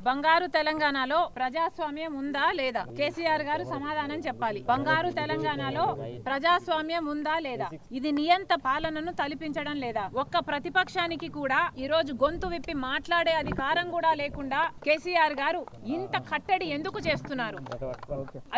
బంగారు తెలంగాణలో ప్రజాస్వామ్యం ఉందా లేదా? కేసీఆర్ గారు సమాధానం చెప్పాలి. బంగారు తెలంగాణలో ప్రజాస్వామ్యం ఉందా లేదా? ఇది నియంత పాలనను తలపించడం లేదా? ఒక్క ప్రతిపక్షానికి కూడా ఈ రోజు గొంతు విప్పి మాట్లాడే అధికారం కూడా లేకుండా కేసీఆర్ గారు ఇంత కట్టడి ఎందుకు చేస్తున్నారు?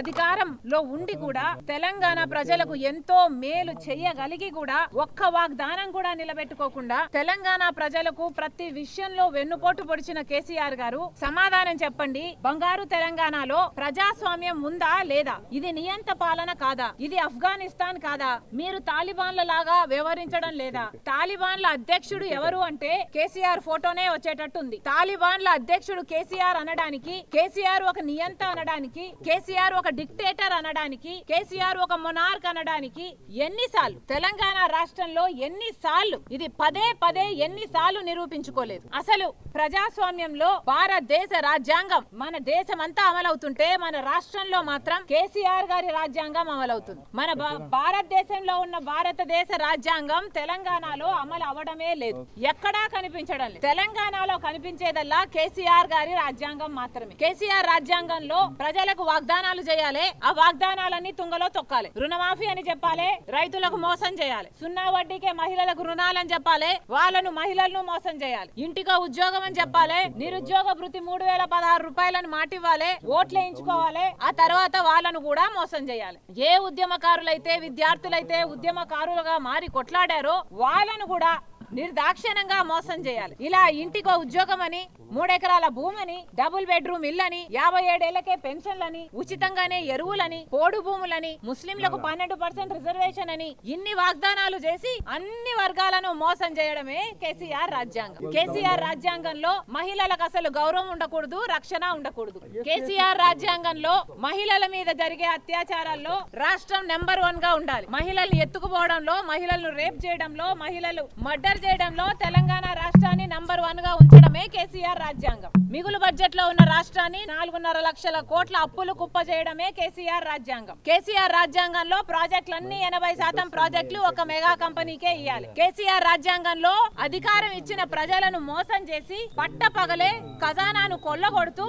అధికారంలో ఉండి కూడా తెలంగాణ ప్రజలకు ఎంతో మేలు చేయగలిగి కూడా ఒక్క వాగ్దానం కూడా నిలబెట్టుకోకుండా తెలంగాణ ప్రజలకు ప్రతి విషయంలో వెన్నుపోటు పొడిచిన కేసీఆర్ గారు సమాధానం చెప్పండి. బంగారు తెలంగాణలో ప్రజాస్వామ్యం ఉందా లేదా? ఇది నియంత పాలన కాదా? ఇది ఆఫ్ఘనిస్తాన్ కాదా? మీరు తాలిబాన్ల లాగా వ్యవహరించడం లేదా? తాలిబాన్ల అధ్యక్షుడు ఎవరు అంటే కేసీఆర్ ఫోటోనే వచ్చేటట్టుంది. తాలిబాన్ల అధ్యక్షుడు కేసీఆర్ అనడానికి, కేసీఆర్ ఒక నియంత అనడానికి, కేసీఆర్ ఒక డిక్టేటర్ అనడానికి, కేసీఆర్ ఒక మొనార్క్ అనడానికి ఎన్నిసార్లు తెలంగాణ రాష్ట్రంలో ఎన్నిసార్లు ఇది పదే పదే ఎన్నిసార్లు నిరూపించుకోలేదు. అసలు ప్రజాస్వామ్యంలో భారతదేశ రాజ్యాంగం మన దేశమంతా అమలవుతుంటే మన రాష్ట్రంలో మాత్రం కేసీఆర్ గారి రాజ్యాంగం అమలవుతుంది. మన భారతదేశంలో ఉన్న భారతదేశ రాజ్యాంగం తెలంగాణలో అమలు అవడమే లేదు, ఎక్కడా కనిపించడం లేదు. తెలంగాణలో కనిపించేదల్లా కేసీఆర్ గారి రాజ్యాంగం మాత్రమే. కేసీఆర్ రాజ్యాంగంలో ప్రజలకు వాగ్దానాలు చేయాలి, ఆ వాగ్దానాలన్నీ తుంగలో తొక్కాలి. రుణమాఫీ అని చెప్పాలి, రైతులకు మోసం చేయాలి. సున్నా వడ్డీకే మహిళలకు రుణాలని చెప్పాలి, వాళ్ళను మహిళలను మోసం చేయాలి. ఇంటికో ఉద్యోగం అని చెప్పాలి, నిరుద్యోగ భృతి 3016 రూపాయలను మాటివ్వాలి, ఓట్లు వేయించుకోవాలి, ఆ తర్వాత వాళ్ళను కూడా మోసం చేయాలి. ఏ ఉద్యమకారులైతే విద్యార్థులైతే ఉద్యమకారులుగా మారి కొట్లాడారో వాళ్ళను కూడా నిర్దాక్షిణ్యంగా మోసం చేయాలి. ఇలా ఇంటికో ఉద్యోగం అని, 3 ఎకరాల భూమని, డబుల్ బెడ్రూమ్ ఇల్లని, 57 ఏళ్లకే పెన్షన్లని, ఉచితంగానే ఎరువులని, పోడు భూములని, ముస్లింలకు 12% రిజర్వేషన్ అని ఇన్ని వాగ్దానాలు చేసి అన్ని వర్గాలను మోసం చేయడమే కేసీఆర్ రాజ్యాంగం. కేసీఆర్ రాజ్యాంగంలో మహిళలకు అసలు గౌరవం ఉండకూడదు, రక్షణ ఉండకూడదు. కేసీఆర్ రాజ్యాంగంలో మహిళల మీద జరిగే అత్యాచారాల్లో రాష్ట్రం నెంబర్ 1 గా ఉండాలి. మహిళల్ని ఎత్తుకుపోవడంలో, మహిళలను రేప్ చేయడంలో, మహిళలు మర్డర్ చేయడంలో తెలంగాణ రాష్ట్రాన్ని నంబర్ 1 గా ఉంచడమే కేసీఆర్ రాజ్యాంగం. మిగులు బడ్జెట్ లో ఉన్న రాష్ట్రాన్ని 4.5 లక్షల కోట్ల అప్పులు కుప్ప చేయడమే కేసీఆర్ రాజ్యాంగం. కేసీఆర్ రాజ్యాంగంలో ప్రాజెక్టులన్నీ 80% ప్రాజెక్టులు ఒక మెగా కంపెనీకే ఇవ్వాలి. కేసీఆర్ రాజ్యాంగంలో అధికారం ఇచ్చిన ప్రజలను మోసం చేసి పట్టపగలే ఖజానాను కొల్లగొడుతూ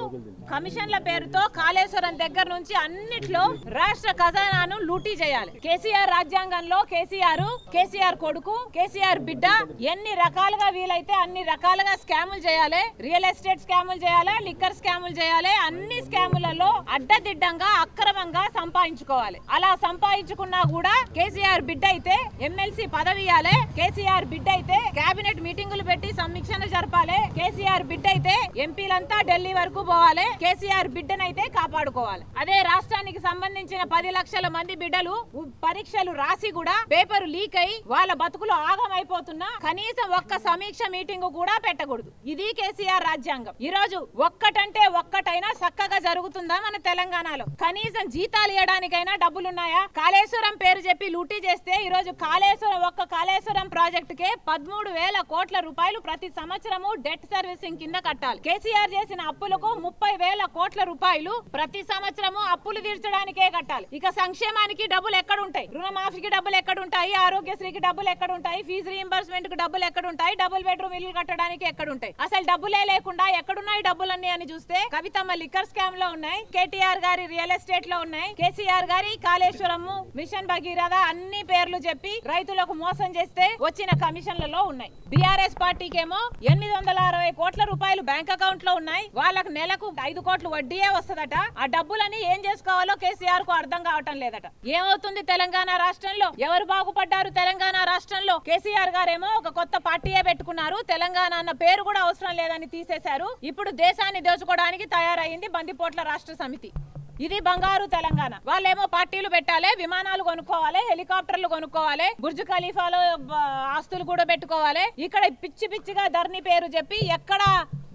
కమిషన్ల పేరుతో కాళేశ్వరం దగ్గర నుంచి అన్నిట్లో రాష్ట్ర ఖజానాను లూటీ చేయాలి. కేసీఆర్ రాజ్యాంగంలో కేసీఆర్ కొడుకు, కేసీఆర్ బిడ్డ ఎన్ని రకాలుగా వీలైతే అన్ని రకాలుగా స్కాములు చేయాలి. రియల్ ఎస్టేట్ స్కాములు చేయాలి, లిక్కర్ స్కాములు చేయాలి. అన్ని స్కాములలో అడ్డదిడ్డంగా అక్రమంగా సంపాదించుకోవాలి. అలా సంపాదించుకున్నా కూడా కేసీఆర్ బిడ్డ అయితే ఎమ్మెల్సీ పదవి ఇవ్వాలి, కేసీఆర్ బిడ్డ అయితే కేబినెట్ మీటింగులు పెట్టి సమీక్షలు జరపాలి, కేసీఆర్ బిడ్డ అయితే ఎంపీలంతా ఢిల్లీ వరకు పోవాలి, కేసీఆర్ బిడ్డనైతే కాపాడుకోవాలి. అదే రాష్ట్రానికి సంబంధించిన 10 లక్షల మంది బిడ్డలు పరీక్షలు రాసి కూడా పేపర్ లీక్ అయి వాళ్ళ బతుకులు ఆగమైపోతున్నా కనీసం ఒక్క సమీక్ష మీటింగ్ కూడా పెట్టకూడదు. ఇది కేసీఆర్ రాజ్యాంగం. ఈ రోజు ఒక్కటంటే ఒక్కటైనా చక్కగా జరుగుతుందా మన తెలంగాణలో? కనీసం జీతాలు ఇవ్వడానికైనా డబ్బులున్నాయా? కాళేశ్వరం పేరు చెప్పి లూటీ చేస్తే ఈ రోజు కాళేశ్వరం ప్రాజెక్ట్ కే 13,000 కోట్ల రూపాయలు ప్రతి సంవత్సరము డెట్ సర్వీసింగ్ కింద కట్టాలి. కేసీఆర్ చేసిన అప్పులకు 30,000 కోట్ల రూపాయలు ప్రతి సంవత్సరము అప్పులు తీర్చడానికే కట్టాలి. ఇక సంక్షేమానికి డబ్బులు ఎక్కడుంటాయి? రుణమాఫీకి డబ్బులు ఎక్కడుంటాయి? ఆరోగ్యశ్రీకి డబ్బులు ఎక్కడుంటాయి? ఫీజు రీయింబర్స్మెంట్ కు డబ్బులు ఎక్కడుంటాయి? డబుల్ బెడ్రూమ్ ఇల్లు కట్టడానికి ఎక్కడుంటాయి? అసలు డబ్బులే లేకుండా ఎక్కడున్నాయి డబ్బులన్నీ అని చూస్తే కవితమ్మ లిక్కర్ స్కామ్ లో ఉన్నాయి, కేటీఆర్ గారి రియల్ ఎస్టేట్ లో ఉన్నాయి, కేసీఆర్ గారి కాళేశ్వరము, మిషన్ భగీరథ అన్ని పేర్లు చెప్పి రైతులకు మోసం చేస్తే వచ్చిన కమిషన్లలో ఉన్నాయి. బీఆర్ఎస్ పార్టీకేమో 860 కోట్ల రూపాయలు బ్యాంక్ అకౌంట్ లో ఉన్నాయి, వాళ్ళకు నెలకు 5 కోట్లు వడ్డీయే వస్తదట. ఆ డబ్బులని ఏం చేసుకోవాలో కేసీఆర్ కు అర్థం కావటం లేదట. ఏమవుతుంది తెలంగాణ రాష్ట్రంలో? ఎవరు బాగుపడ్డారు తెలంగాణ రాష్ట్రంలో? కేసీఆర్ గారేమో ఒక కొత్త పార్టీయే పెట్టుకున్నారు, తెలంగాణ అన్న పేరు కూడా అవసరం లేదని తీసేశారు. ఇప్పుడు దేశాన్ని దోచుకోవడానికి తయారైంది బందిపోట్ల రాష్ట్ర సమితి. ఇది బంగారు తెలంగాణ. వాళ్ళేమో పార్టీలు పెట్టాలి, విమానాలు కొనుక్కోవాలి, హెలికాప్టర్లు కొనుక్కోవాలి, బుర్జ్ ఖలీఫాలో ఆస్తులు కూడా పెట్టుకోవాలి. ఇక్కడ పిచ్చి పిచ్చిగా ధరణి పేరు చెప్పి ఎక్కడ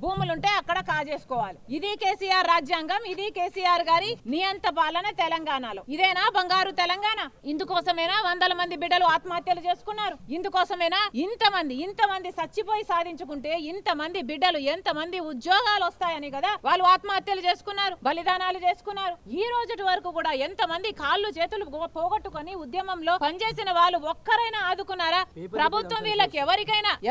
భూములుంటే అక్కడ కాజేసుకోవాలి. ఇది కేసీఆర్ రాజ్యాంగం, ఇది కేసీఆర్ గారి నియంత పాలన తెలంగాణలో. ఇదేనా బంగారు తెలంగాణ? ఇందుకోసమేనా 100 మంది బిడ్డలు ఆత్మహత్యలు చేసుకున్నారు? ఇందుకోసమేనా ఇంతమంది చచ్చిపోయి సాధించుకుంటే ఇంతమంది బిడ్డలు ఎంతమంది ఉద్యోగాలు వస్తాయని కదా వాళ్ళు ఆత్మహత్యలు చేసుకున్నారు, బలిదానాలు చేసుకున్నారు. ఈ రోజు వరకు కూడా ఎంతమంది కాళ్ళు చేతులు పోగొట్టుకొని ఉద్యమంలో పనిచేసిన వాళ్ళు ఒక్కరైనా ఆదుకున్నారా? ప్రభుత్వం వీళ్ళకి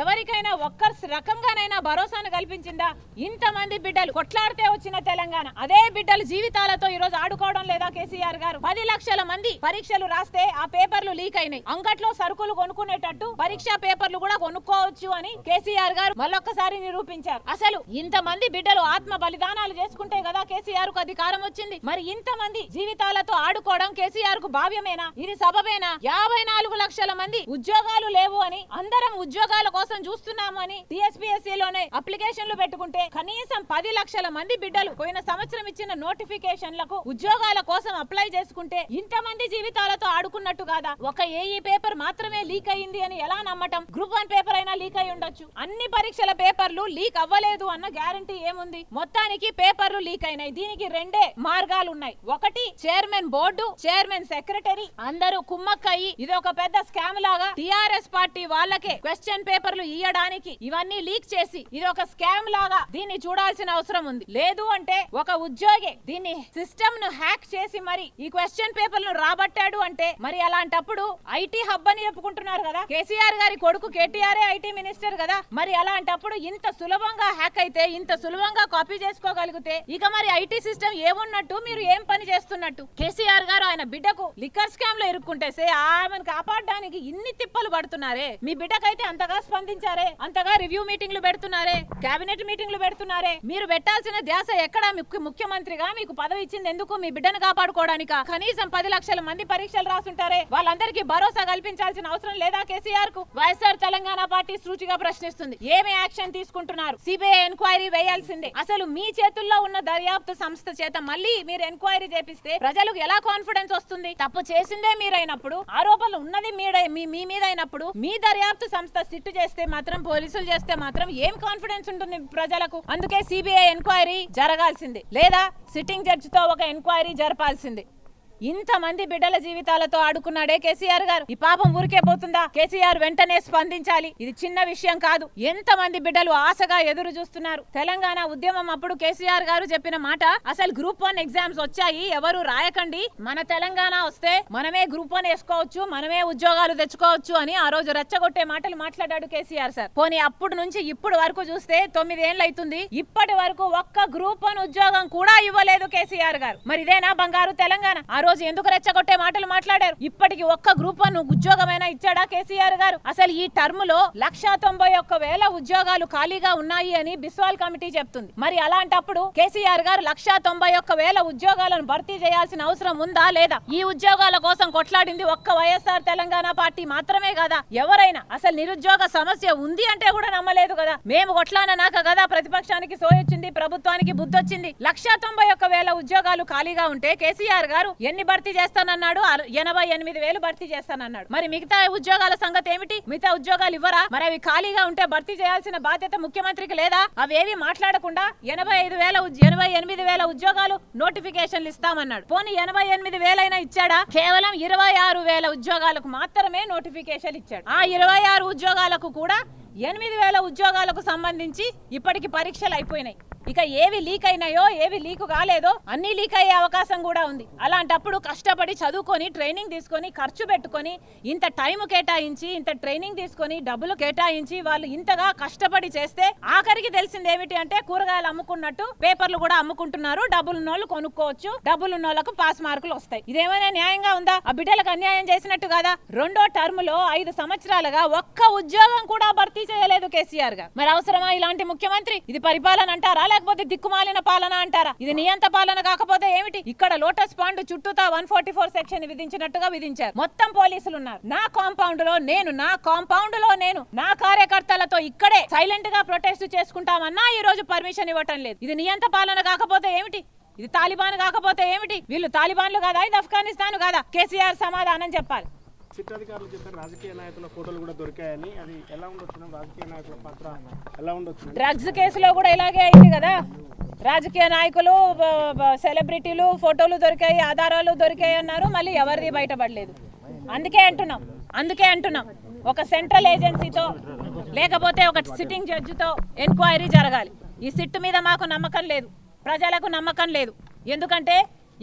ఎవరికైనా ఒక్క రకంగానైనా భరోసాను కల్పించిన వచ్చిందా? ఇంతమంది బిడ్డలు కొట్లాడితే వచ్చిన తెలంగాణ, అదే బిడ్డలు జీవితాలతో ఈ రోజు ఆడుకోవడం లేదా కేసీఆర్ గారు? 10 లక్షల మంది పరీక్షలు రాస్తే ఆ పేపర్లు లీక్ అయినాయి. అంగట్లో సరుకులు కొనుక్కునేటట్టు పరీక్షా పేపర్లు కూడా కొనుక్కోవచ్చు అని కేసీఆర్ గారు మళ్ళొక్కసారి నిరూపించారు. అసలు ఇంతమంది బిడ్డలు ఆత్మ బలిదానాలు చేసుకుంటే కదా కేసీఆర్ కు అధికారం వచ్చింది. మరి ఇంతమంది జీవితాలతో ఆడుకోవడం కేసీఆర్ కు భావ్యమేనా? ఇది సబబేనా? 54 లక్షల మంది ఉద్యోగాలు లేవు అని, అందరం ఉద్యోగాల కోసం చూస్తున్నాము అని టీఎస్పీఎస్సీ లోనే అప్లికేషన్లు పెట్టుకుంటే కనీసం 10 లక్షల మంది బిడ్డలు పోయిన సంవత్సరం ఇచ్చిన నోటిఫికేషన్లకు ఉద్యోగాల కోసం అప్లై చేసుకుంటే ఇంతమంది జీవితాలతో ఆడుకున్నట్టు కాదా? ఒక ఏఈ పేపర్ మాత్రమే లీక్ అయింది అని ఎలా నమ్మటం? గ్రూప్ 1 పేపర్ అయినా లీక్ అయి ఉండొచ్చు. అన్ని పరీక్షల పేపర్లు లీక్ అవ్వలేదు అన్న గ్యారంటీ ఏముంది? మొత్తానికి పేపర్లు లీక్ అయినాయి. దీనికి రెండే మార్గాలు ఉన్నాయి. ఒకటి, చైర్మన్ బోర్డు, చైర్మన్ సెక్రటరీ అందరూ కుమ్మక్కయ్యి ఇది ఒక పెద్ద స్కామ్ లాగా టిఆర్ఎస్ పార్టీ వాళ్ళకే క్వశ్చన్ పేపర్లు ఇయ్యడానికి ఇవన్నీ లీక్ చేసి ఇది ఒక స్కామ్ లాగా దీన్ని చూడాల్సిన అవసరం ఉంది. లేదు అంటే ఒక ఉద్యోగి దీన్ని సిస్టమ్ ను హ్యాక్ చేసి మరి ఈ క్వశ్చన్ పేపర్లను రాబట్టాడు అంటే మరి అలాంటప్పుడు ఐటీ హబ్ అని చెప్పుకుంటున్నారు కదా, కేసీఆర్ గారి కొడుకు కేటీఆర్ ఐటీ మినిస్టర్ కదా, మరి అలాంటప్పుడు ఇంత సులభంగా హ్యాక్ అయితే, ఇంత సులభంగా కాపీ చేసుకోగలిగితే ఇక మరి ఐటీ సిస్టమ్ ఏమున్నట్టు? మీరు ఏం పని చేస్తున్నట్టు? కేసీఆర్ గారు ఆయన బిడ్డకు లిక్కర్ స్కామ్ లో ఇరుక్కుంటే ఆమెను కాపాడడానికి ఇన్ని తిప్పలు పడుతున్నారే. మీ బిడ్డకైతే అంతగా స్పందించారే, అంతగా రివ్యూ మీటింగ్లు పెడుతున్నారే, కేబినెట్ మీటింగ్లు పెడుతున్నారే. మీరు పెట్టాల్సిన ధ్యాస ఎక్కడ? ముఖ్యమంత్రిగా మీకు పదవి ఇచ్చింది ఎందుకు? మీ బిడ్డను కాపాడుకోవడానికా? కనీసం 10 లక్షల మంది పరీక్షలు రాసుంటారే, వాళ్ళందరికీ భరోసా కల్పించాల్సిన అవసరం లేదా కేసీఆర్ కు? వైఎస్ఆర్ తెలంగాణ పార్టీ సూచిగా ప్రశ్నిస్తుంది. ఏమి యాక్షన్ తీసుకుంటున్నారు? సిబిఐ ఎంక్వైరీ వేయాల్సిందే. అసలు మీ చేతుల్లో ఉన్న దర్యాప్తు సంస్థ చేత మళ్ళీ మీరు ఎంక్వైరీ చేపిస్తే ప్రజలకు ఎలా కాన్ఫిడెన్స్ వస్తుంది? తప్పు చేసిందే మీరైనప్పుడు, ఆరోపణలు ఉన్నది మీ మీద అయినప్పుడు మీ దర్యాప్తు సంస్థ సిట్టు చేస్తే మాత్రం, పోలీసులు చేస్తే మాత్రం ఏం కాన్ఫిడెన్స్ ఉంటుంది ప్రజలకు? అందుకే సిబిఐ ఎంక్వైరీ జరగాల్సిందే, లేదా సిట్టింగ్ జడ్జి తో ఒక ఎంక్వైరీ జరపాల్సిందే. ఇంతమంది బిడ్డల జీవితాలతో ఆడుకున్నాడే కేసీఆర్ గారు. ఈ పాపం ఊరికే పోతుందా? కేసీఆర్ వెంటనే స్పందించాలి. ఇది చిన్న విషయం కాదు. ఎంతమంది బిడ్డలు ఆశగా ఎదురు చూస్తున్నారు. తెలంగాణ ఉద్యమం అప్పుడు కేసీఆర్ గారు చెప్పిన మాట, అసలు గ్రూప్ 1 ఎగ్జామ్స్ వచ్చాయి, ఎవరు రాయకండి, మన తెలంగాణ వస్తే మనమే గ్రూప్ 1 వేసుకోవచ్చు, మనమే ఉద్యోగాలు తెచ్చుకోవచ్చు అని ఆ రోజు రెచ్చగొట్టే మాటలు మాట్లాడాడు కేసీఆర్ సార్. పోనీ అప్పుడు నుంచి ఇప్పుడు వరకు చూస్తే 9 ఏళ్ళు అవుతుంది, ఇప్పటి వరకు ఒక్క గ్రూప్ 1 ఉద్యోగం కూడా ఇవ్వలేదు కేసీఆర్ గారు. మరి ఇదేనా బంగారు తెలంగాణ? ఆ రోజు ఎందుకు రెచ్చగొట్టే మాటలు మాట్లాడారు? ఇప్పటికి ఒక్క గ్రూప్ 1 ఉద్యోగమైనా ఇచ్చాడా కేసీఆర్ గారు? అసలు ఈ టర్మ్ లో 191,000 ఉద్యోగాలు ఖాళీగా ఉన్నాయి అని బిస్వాల్ కమిటీ చెప్తుంది. మరి అలాంటప్పుడు కేసీఆర్ గారు 191,000 ఉద్యోగాలను భర్తీ చేయాల్సిన అవసరం ఉందా లేదా? ఈ ఉద్యోగాల కోసం కొట్లాడింది ఒక్క వైఎస్ఆర్ తెలంగాణ పార్టీ మాత్రమే కదా. ఎవరైనా అసలు నిరుద్యోగ సమస్య ఉంది అంటే కూడా నమ్మలేదు కదా. మేము కొట్లాడినాక కదా ప్రతిపక్షానికి సోయొచ్చింది, ప్రభుత్వానికి బుద్ధొచ్చింది. 191,000 ఉద్యోగాలు ఖాళీగా ఉంటే కేసీఆర్ గారు ఎన్ని భర్తీ చేస్తానన్నాడు? 88,000 భర్తీ చేస్తానన్నాడు. మరి మిగతా ఉద్యోగాల సంగతి ఏమిటి? మిగతా ఉద్యోగాలు ఇవ్వరా? మరి అవి ఖాళీగా ఉంటే భర్తీ చేయాల్సిన బాధ్యత ముఖ్యమంత్రికి లేదా? అవేవి మాట్లాడకుండా 88,000 ఉద్యోగాలు నోటిఫికేషన్లు ఇస్తామన్నాడు. పోనీ 88,000 అయినా ఇచ్చాడా? కేవలం 26,000 ఉద్యోగాలకు మాత్రమే నోటిఫికేషన్ ఇచ్చాడు. ఆ 26 ఉద్యోగాలకు కూడా 8,000 ఉద్యోగాలకు సంబంధించి ఇప్పటికి పరీక్షలు అయిపోయినాయి. ఇక ఏవి లీక్ అయినాయో, ఏవి లీక్ కాలేదో అన్ని లీక్ అయ్యే అవకాశం కూడా ఉంది. అలాంటప్పుడు కష్టపడి చదువుకొని, ట్రైనింగ్ తీసుకొని, ఖర్చు పెట్టుకొని, ఇంత టైం కేటాయించి, ఇంత ట్రైనింగ్ తీసుకొని, డబ్బులు కేటాయించి వాళ్ళు ఇంతగా కష్టపడి చేస్తే ఆఖరికి తెలిసింది ఏమిటి అంటే కూరగాయలు అమ్ముకున్నట్టు పేపర్లు కూడా అమ్ముకుంటున్నారు. డబ్బులున్నోళ్ళు కొనుక్కోవచ్చు, డబ్బులున్నోళ్లకు పాస్ మార్కులు వస్తాయి. ఇదేమైనా న్యాయంగా ఉందా? ఆ బిడ్డలకు అన్యాయం చేసినట్టు కదా. రెండో టర్మ్ లో 5 సంవత్సరాలుగా ఒక్క ఉద్యోగం కూడా భర్తీ చేయలేదు కేసీఆర్ గారు. మరి అవసరమా ఇలాంటి ముఖ్యమంత్రి? ఇది పరిపాలన అంటారా, లేకపోతే దిక్కుమాలిన పాలన అంటారా? ఇది నియంత పాలన కాకపోతే ఏమిటి? ఇక్కడ లోటస్ పాండ్ చుట్టూతా 144 సెక్షన్ విధించినట్టుగా విధించారు. మొత్తం పోలీసులు ఉన్నారు. నా కాంపౌండ్ లో నేను నా కార్యకర్తలతో ఇక్కడే సైలెంట్ గా ప్రొటెస్ట్ చేసుకుంటామన్నా ఈ రోజు పర్మిషన్ ఇవ్వటం లేదు. ఇది నియంత పాలన కాకపోతే ఏమిటి? ఇది తాలిబాన్ కాకపోతే ఏమిటి? వీళ్ళు తాలిబాన్లు కాదా? ఇది ఆఫ్ఘనిస్తాన్ కాదా? కేసీఆర్ సమాధానం చెప్పాలి. చిట్టాధికారులు చెప్పారు రాజకీయ నాయకుల ఫోటోలు కూడా దొరికాయని. అది ఎలా ఉండొచ్చు? రాజకీయ నాయకుల పాత్ర ఎలా ఉండొచ్చు? డ్రగ్స్ కేసులో కూడా ఇలాగే అయింది కదా. రాజకీయ నాయకులు, సెలబ్రిటీలు ఫోటోలు దొరికాయి, ఆధారాలు దొరికాయి అన్నారు, మళ్ళీ ఎవరిది బయటపడలేదు. అందుకే అంటున్నాం ఒక సెంట్రల్ ఏజెన్సీతో లేకపోతే ఒక సిట్టింగ్ జడ్జితో ఎంక్వైరీ జరగాలి. ఈ సిట్ మీద మాకు నమ్మకం లేదు, ప్రజలకు నమ్మకం లేదు. ఎందుకంటే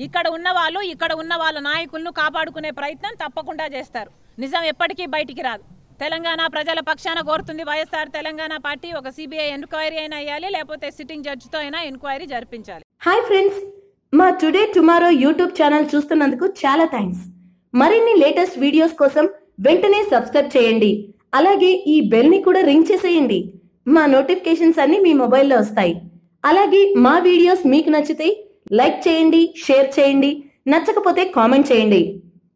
ఇక్కడ ఉన్న వాళ్ళ నాయకులను కాపాడుకునే ప్రయత్నం తప్పకుండా చేస్తారు. నిజం ఎప్పటికీ బయటికి రాదు. తెలంగాణ ప్రజల పక్షాన కోరుతుంది వైఎస్ఆర్ తెలంగాణ పార్టీ. ఒక సిబిఐ ఎంక్వైరీ అయినా అయ్యాలి, లేకపోతే సిట్టింగ్ జడ్జితో అయినా ఎంక్వైరీ జరిపించాలి. హాయ్ ఫ్రెండ్స్, మా టుడే టుమారో యూట్యూబ్ ఛానల్ చూస్తున్నందుకు చాలా థ్యాంక్స్. మరిన్ని లేటెస్ట్ వీడియోస్ కోసం వెంటనే సబ్స్క్రైబ్ చేయండి. అలాగే ఈ బెల్ ని కూడా రింగ్ చేసేయండి. మా నోటిఫికేషన్స్ అన్ని మీ మొబైల్లో వస్తాయి. అలాగే మా వీడియోస్ మీకు నచ్చితే లైక్ చేయండి, షేర్ చేయండి, నచ్చకపోతే కామెంట్ చేయండి.